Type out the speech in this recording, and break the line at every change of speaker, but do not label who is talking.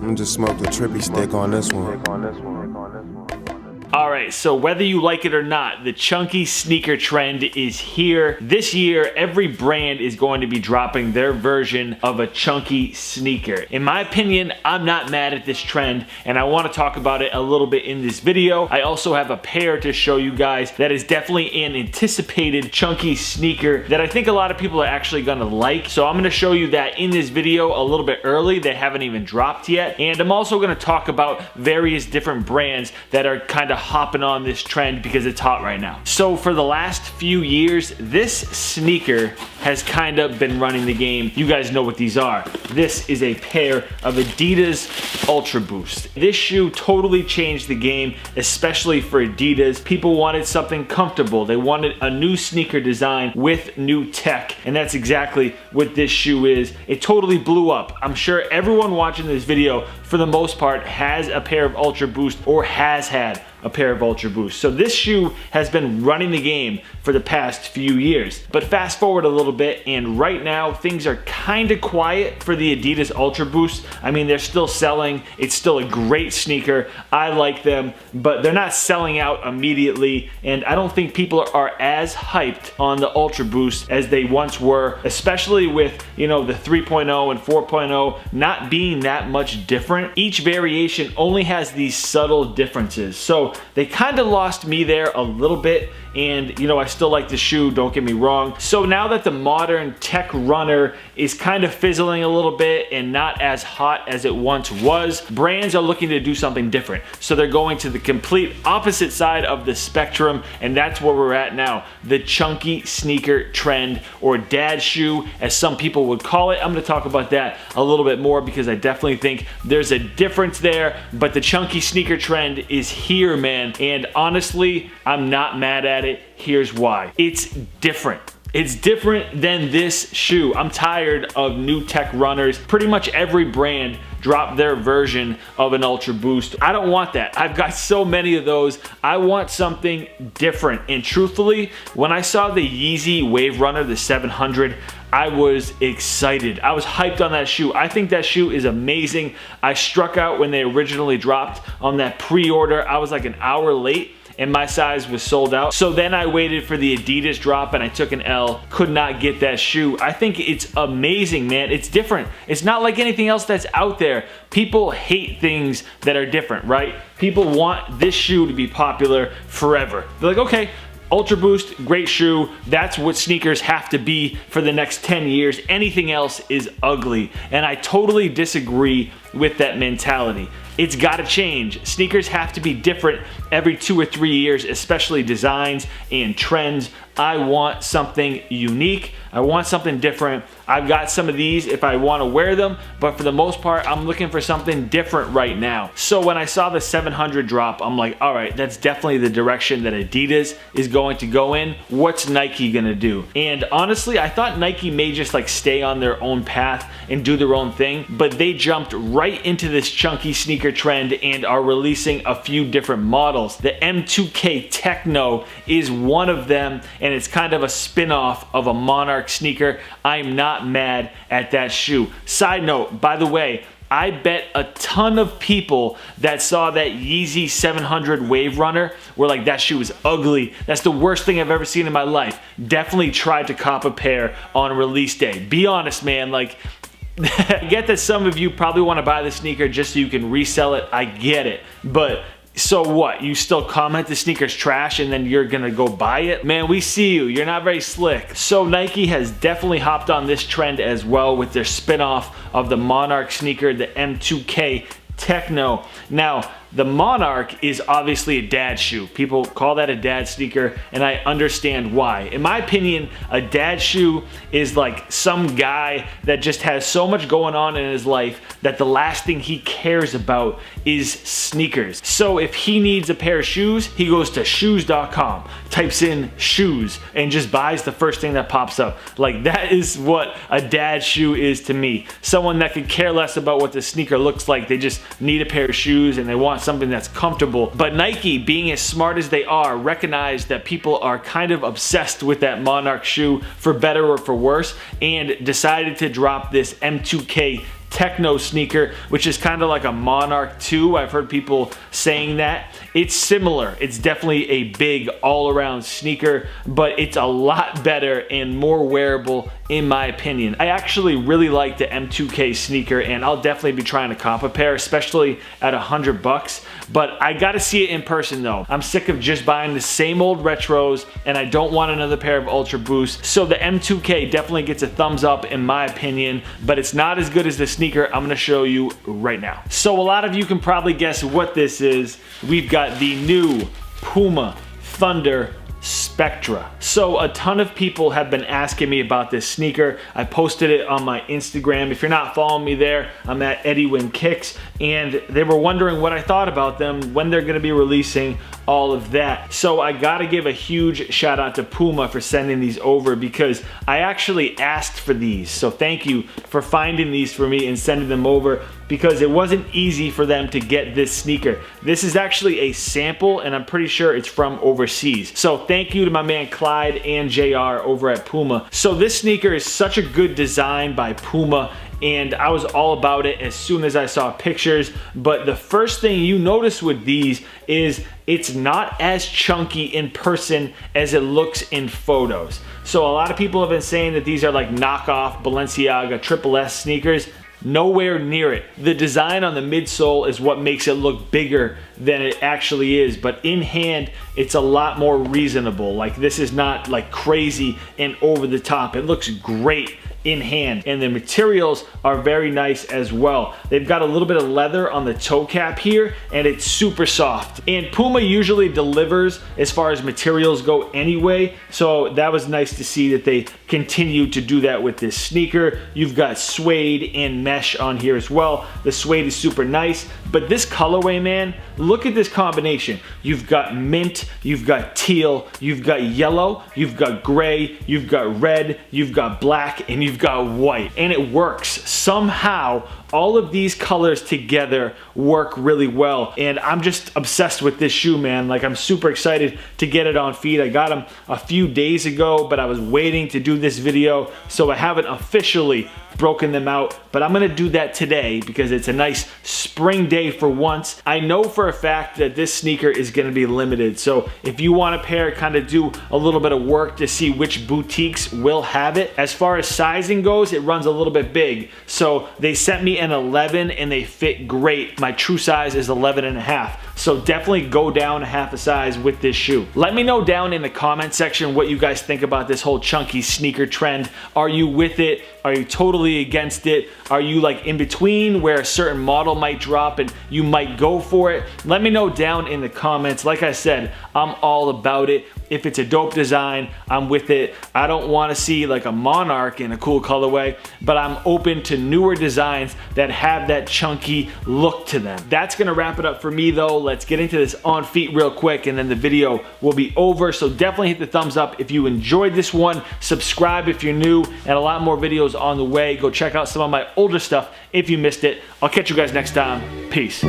I'm just smoke the trippy stick on this one.
Alright, so whether you like it or not, the chunky sneaker trend is here. This year, every brand is going to be dropping their version of a chunky sneaker. In my opinion, I'm not mad at this trend, and I want to talk about it a little bit in this video. I also have a pair to show you guys that is definitely an anticipated chunky sneaker that I think a lot of people are actually going to like. So I'm going to show you that in this video a little bit early. They haven't even dropped yet. And I'm also going to talk about various different brands that are kind of hopping on this trend because it's hot right now. So for the last few years, this sneaker has kind of been running the game. You guys know what these are. This is a pair of Adidas Ultra Boost. This shoe totally changed the game, especially for Adidas. People wanted something comfortable. They wanted a new sneaker design with new tech, and that's exactly what this shoe is. It totally blew up. I'm sure everyone watching this video, for the most part, has a pair of Ultra Boost or has had a pair of Ultra Boost. So this shoe has been running the game for the past few years. But fast forward a little bit, and right now things are kind of quiet for the Adidas Ultra Boost. I mean, they're still selling. It's still a great sneaker. I like them, but they're not selling out immediately, and I don't think people are as hyped on the Ultra Boost as they once were, especially with, you know, the 3.0 and 4.0 not being that much different. Each variation only has these subtle differences. So they kind of lost me there a little bit, and you know, I still like the shoe, don't get me wrong. So now that the modern tech runner is kind of fizzling a little bit and not as hot as it once was, brands are looking to do something different. So they're going to the complete opposite side of the spectrum, and that's where we're at now. The chunky sneaker trend, or dad shoe as some people would call it. I'm going to talk about that a little bit more because I definitely think there's a difference there, but the chunky sneaker trend is here, man, and honestly, I'm not mad at it. Here's why. It's different. It's different than this shoe. I'm tired of new tech runners. Pretty much every brand dropped their version of an Ultra Boost. I don't want that. I've got so many of those. I want something different. And truthfully, when I saw the Yeezy Wave Runner, the 700, I was excited. I was hyped on that shoe. I think that shoe is amazing. I struck out when they originally dropped on that pre-order. I was like an hour late, and my size was sold out. So then I waited for the Adidas drop and I took an L. Could not get that shoe. I think it's amazing, man. It's different. It's not like anything else that's out there. People hate things that are different, right? People want this shoe to be popular forever. They're like, okay, Ultra Boost, great shoe. That's what sneakers have to be for the next 10 years. Anything else is ugly. And I totally disagree with that mentality. It's got to change. Sneakers have to be different every 2 or 3 years, especially designs and trends. I want something unique. I want something different. I've got some of these if I want to wear them, but for the most part, I'm looking for something different right now. So when I saw the 700 drop, I'm like, all right, that's definitely the direction that Adidas is going to go in. What's Nike gonna do? And honestly, I thought Nike may just like stay on their own path and do their own thing, but they jumped right into this chunky sneaker trend and are releasing a few different models. The M2k Techno is one of them, and it's kind of a spin-off of a Monarch sneaker. I'm not mad at that shoe. Side note, by the way, I bet a ton of people that saw that Yeezy 700 Wave Runner were like, that shoe is ugly. That's the worst thing I've ever seen in my life. Definitely tried to cop a pair on release day. Be honest, man, like, I get that some of you probably want to buy the sneaker just so you can resell it. I get it. But so what? You still comment the sneaker's trash and then you're gonna go buy it? Man, we see you. You're not very slick. So Nike has definitely hopped on this trend as well with their spin-off of the Monarch sneaker, the M2k Techno. Now, the Monarch is obviously a dad shoe. People call that a dad sneaker, and I understand why. In my opinion, a dad shoe is like some guy that just has so much going on in his life that the last thing he cares about is sneakers. So if he needs a pair of shoes, he goes to shoes.com, types in shoes, and just buys the first thing that pops up. Like, that is what a dad shoe is to me. Someone that could care less about what the sneaker looks like. They just need a pair of shoes and they want something that's comfortable. But Nike, being as smart as they are, recognize that people are kind of obsessed with that Monarch shoe, for better or for worse, and decided to drop this M2k Techno sneaker, which is kind of like a Monarch 2. I've heard people saying that. It's similar. It's definitely a big all-around sneaker, but it's a lot better and more wearable in my opinion. I actually really like the M2k sneaker, and I'll definitely be trying to comp a pair, especially at $100. But I gotta see it in person though. I'm sick of just buying the same old retros, and I don't want another pair of Ultra Boosts. So the M2k definitely gets a thumbs up in my opinion, but it's not as good as the sneaker I'm gonna show you right now. So a lot of you can probably guess what this is. We've got the new Puma Thunder Spectra. So a ton of people have been asking me about this sneaker. I posted it on my Instagram. If you're not following me there, I'm at Eddie Kicks, and they were wondering what I thought about them, when they're gonna be releasing, all of that. So I gotta give a huge shout out to Puma for sending these over, because I actually asked for these. So thank you for finding these for me and sending them over, because it wasn't easy for them to get this sneaker. This is actually a sample, and I'm pretty sure it's from overseas. So thank you to my man Clyde and JR over at Puma. So this sneaker is such a good design by Puma, and I was all about it as soon as I saw pictures. But the first thing you notice with these is it's not as chunky in person as it looks in photos. So a lot of people have been saying that these are like knockoff Balenciaga Triple S sneakers. Nowhere near it. The design on the midsole is what makes it look bigger than it actually is, but in hand it's a lot more reasonable. Like, this is not like crazy and over the top. It looks great in hand, and the materials are very nice as well. They've got a little bit of leather on the toe cap here, and it's super soft. And Puma usually delivers as far as materials go anyway, so that was nice to see that they continue to do that with this sneaker. You've got suede and mesh on here as well. The suede is super nice, but this colorway, man, look at this combination. You've got mint, you've got teal, you've got yellow, you've got gray, you've got red, you've got black, and you've got white, and it works. Somehow all of these colors together work really well, and I'm just obsessed with this shoe, man. Like, I'm super excited to get it on feet. I got them a few days ago, but I was waiting to do this video, so I haven't officially broken them out, but I'm gonna do that today because it's a nice spring day for once. I know for a fact that this sneaker is gonna be limited, so if you want a pair, kind of do a little bit of work to see which boutiques will have it. As far as sizing goes, it runs a little bit big, so they sent me an 11 and they fit great. My true size is 11.5, so definitely go down a half a size with this shoe. Let me know down in the comment section what you guys think about this whole chunky sneaker trend. Are you with it? Are you totally against it? Are you like in between, where a certain model might drop and you might go for it? Let me know down in the comments. Like I said, I'm all about it. If it's a dope design, I'm with it. I don't want to see like a Monarch in a cool colorway, but I'm open to newer designs that have that chunky look to them. That's gonna wrap it up for me though. Let's get into this on feet real quick, and then the video will be over. So definitely hit the thumbs up if you enjoyed this one. Subscribe if you're new, and a lot more videos on the way. Go check out some of my older stuff if you missed it. I'll catch you guys next time. Peace.